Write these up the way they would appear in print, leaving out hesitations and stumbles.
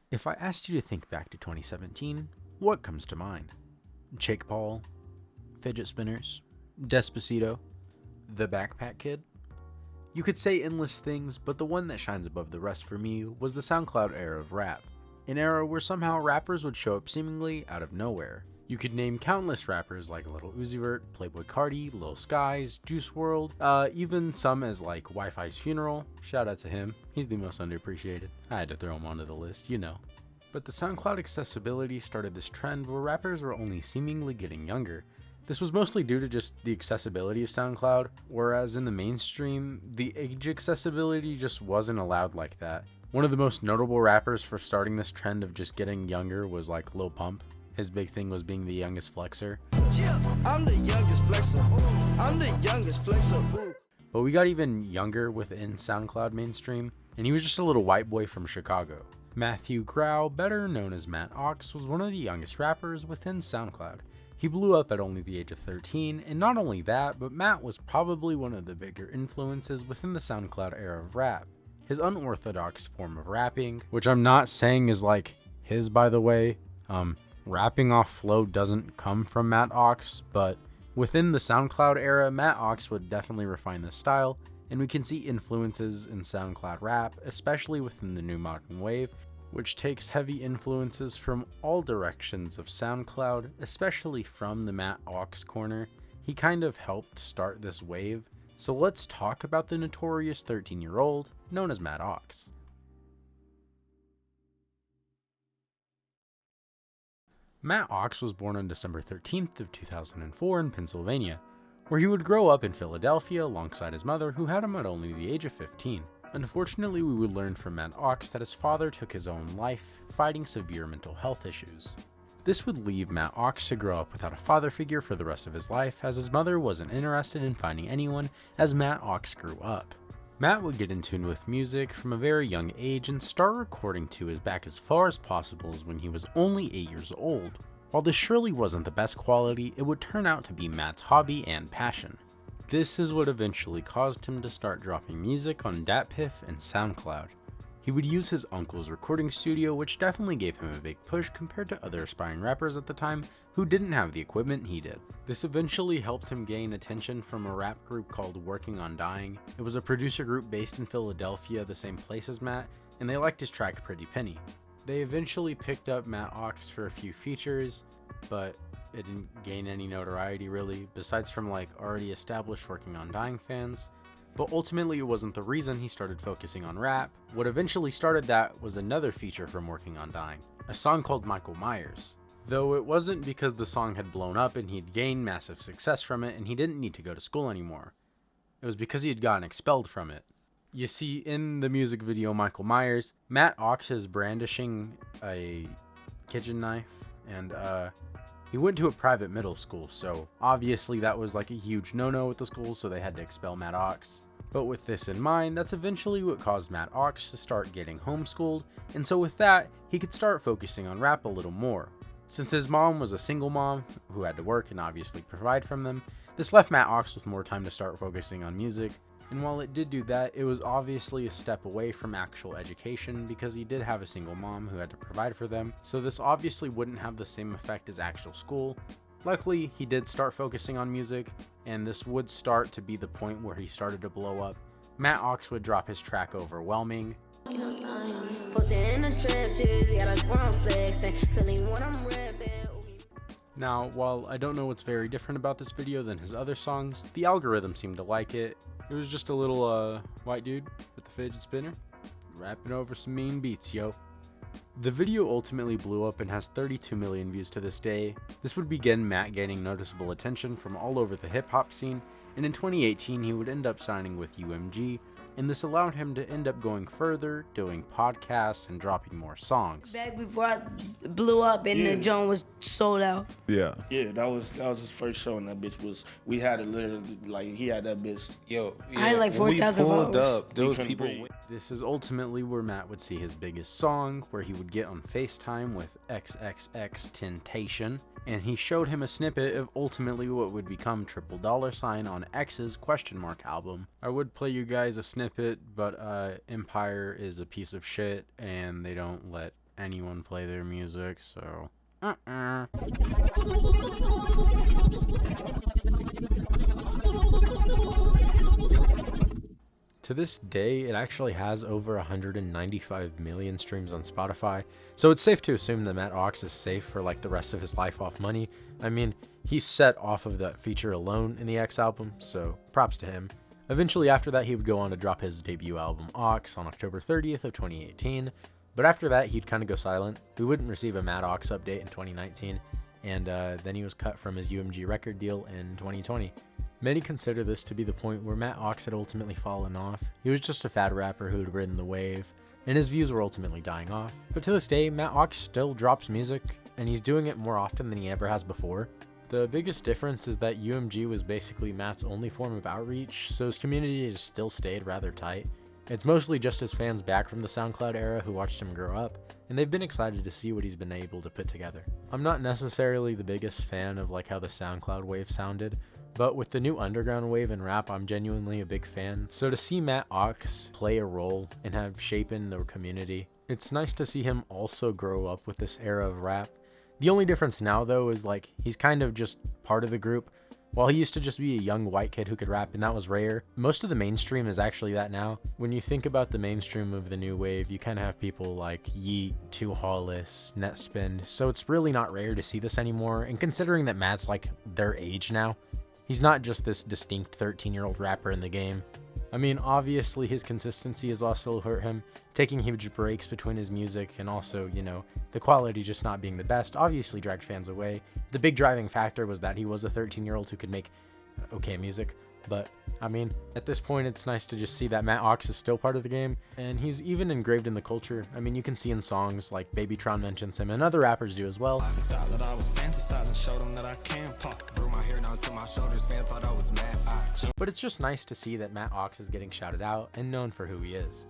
If I asked you to think back to 2017, what comes to mind? Jake Paul, fidget spinners, Despacito, the Backpack Kid? You could say endless things, but the one that shines above the rest for me was the SoundCloud era of rap. An era where somehow rappers would show up seemingly out of nowhere. You could name countless rappers like Lil Uzi Vert, Playboi Carti, Lil Skies, Juice WRLD, even some as like Wi-Fi's Funeral. Shout out to him, he's the most underappreciated. I had to throw him onto the list, you know. But the SoundCloud accessibility started this trend where rappers were only seemingly getting younger. This was mostly due to just the accessibility of SoundCloud, whereas in the mainstream, the age accessibility just wasn't allowed like that. One of the most notable rappers for starting this trend of just getting younger was like Lil Pump. His big thing was being the youngest flexer. I'm the youngest flexer. I'm the youngest flexer. But we got even younger within SoundCloud mainstream, and he was just a little white boy from Chicago. Matthew Grau, better known as Matt Ox, was one of the youngest rappers within SoundCloud. He blew up at only the age of 13, and not only that, but Matt was probably one of the bigger influences within the SoundCloud era of rap. His unorthodox form of rapping, which I'm not saying is like his by the way, rapping off flow doesn't come from Matt Ox, but within the SoundCloud era, Matt Ox would definitely refine this style, and we can see influences in SoundCloud rap, especially within the new modern wave, which takes heavy influences from all directions of SoundCloud, especially from the Matt Ox corner. He kind of helped start this wave, so let's talk about the notorious 13-year-old known as Matt Ox. Matt Ox was born on December 13th of 2004 in Pennsylvania, where he would grow up in Philadelphia alongside his mother, who had him at only the age of 15. Unfortunately, we would learn from Matt Ox that his father took his own life, fighting severe mental health issues. This would leave Matt Ox to grow up without a father figure for the rest of his life, as his mother wasn't interested in finding anyone as Matt Ox grew up. Matt would get in tune with music from a very young age and start recording to his back as far as possible when he was only 8 years old. While this surely wasn't the best quality, it would turn out to be Matt's hobby and passion. This is what eventually caused him to start dropping music on DatPiff and SoundCloud. He would use his uncle's recording studio, which definitely gave him a big push compared to other aspiring rappers at the time who didn't have the equipment he did. This eventually helped him gain attention from a rap group called Working on Dying. It was a producer group based in Philadelphia, the same place as Matt, and they liked his track Pretty Penny. They eventually picked up Matt Ox for a few features, but it didn't gain any notoriety really, besides from like already established Working on Dying fans. But ultimately it wasn't the reason he started focusing on rap. What eventually started that was another feature from Working on Dying, a song called Michael Myers. Though it wasn't because the song had blown up and he'd gained massive success from it and he didn't need to go to school anymore. It was because he had gotten expelled from it. You see, in the music video Michael Myers, Matt Ox is brandishing a kitchen knife, and he went to a private middle school, so obviously that was like a huge no-no with the school, so they had to expel Matt Ox. But with this in mind, that's eventually what caused Matt Ox to start getting homeschooled, and so with that, he could start focusing on rap a little more. Since his mom was a single mom who had to work and obviously provide from them, this left Matt Ox with more time to start focusing on music. And while it did do that, it was obviously a step away from actual education because he did have a single mom who had to provide for them, so this obviously wouldn't have the same effect as actual school. Luckily, he did start focusing on music, and this would start to be the point where he started to blow up. Matt Ox would drop his track Overwhelming. Now, while I don't know what's very different about this video than his other songs, the algorithm seemed to like it. It was just a little white dude with the fidget spinner rapping over some mean beats, yo. The video ultimately blew up and has 32 million views to this day. This would begin Matt gaining noticeable attention from all over the hip hop scene, and in 2018 he would end up signing with UMG, and this allowed him to end up going further, doing podcasts and dropping more songs. Back before I blew up and the joint was sold out. Yeah, that was his first show, and that bitch was, we had it literally, like, he had that bitch. I had like 4,000 pulled followers. up, those people. This is ultimately where Matt would see his biggest song, where he would get on FaceTime with XXXTentacion, and he showed him a snippet of ultimately what would become Triple Dollar Sign on X's ? Album. I would play you guys a snippet, but Empire is a piece of shit, and they don't let anyone play their music, so To this day, it actually has over 195 million streams on Spotify, so it's safe to assume that Matt Ox is safe for like the rest of his life off money. I mean, he's set off of that feature alone in the X album, so props to him. Eventually after that, he would go on to drop his debut album Ox on October 30th of 2018, but after that, he'd kind of go silent. We wouldn't receive a Matt Ox update in 2019, and then he was cut from his UMG record deal in 2020. Many consider this to be the point where Matt Ox had ultimately fallen off. He was just a fad rapper who had ridden the wave, and his views were ultimately dying off. But to this day, Matt Ox still drops music, and he's doing it more often than he ever has before. The biggest difference is that UMG was basically Matt's only form of outreach, so his community has still stayed rather tight. It's mostly just his fans back from the SoundCloud era who watched him grow up, and they've been excited to see what he's been able to put together. I'm not necessarily the biggest fan of like how the SoundCloud wave sounded, but with the new underground wave in rap, I'm genuinely a big fan. So to see Matt Ox play a role and have shape in the community, it's nice to see him also grow up with this era of rap. The only difference now though is like he's kind of just part of the group. While he used to just be a young white kid who could rap, and that was rare, most of the mainstream is actually that now. When you think about the mainstream of the new wave, you kind of have people like Yeet, Too Hollis, Netspin, so it's really not rare to see this anymore. And considering that Matt's like their age now, he's not just this distinct 13-year-old rapper in the game. I mean, obviously his consistency has also hurt him, taking huge breaks between his music, and also, you know, the quality just not being the best obviously dragged fans away. The big driving factor was that he was a 13-year-old who could make okay music, but I mean, at this point it's nice to just see that Matt Ox is still part of the game, and he's even engraved in the culture. I mean, you can see in songs like Babytron mentions him, and other rappers do as well. But it's just nice to see that Matt Ox is getting shouted out and known for who he is.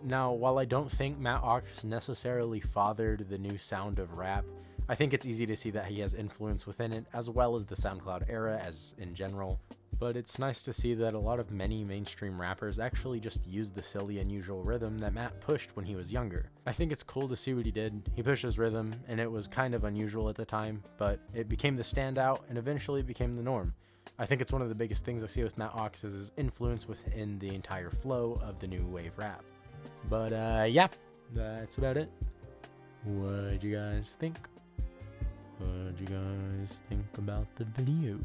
Now, while I don't think Matt Ox necessarily fathered the new sound of rap, I think it's easy to see that he has influence within it, as well as the SoundCloud era as in general. But it's nice to see that a lot of many mainstream rappers actually just used the silly, unusual rhythm that Matt pushed when he was younger. I think it's cool to see what he did. He pushed his rhythm, and it was kind of unusual at the time, but it became the standout, and eventually it became the norm. I think it's one of the biggest things I see with Matt Ox is his influence within the entire flow of the new wave rap. But yeah, that's about it. What'd you guys think? What'd you guys think about the video?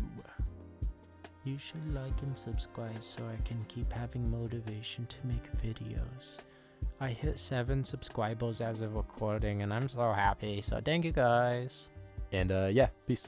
You should like and subscribe so I can keep having motivation to make videos. I hit 7 subscribers as of recording and I'm so happy, so thank you guys. And yeah, peace.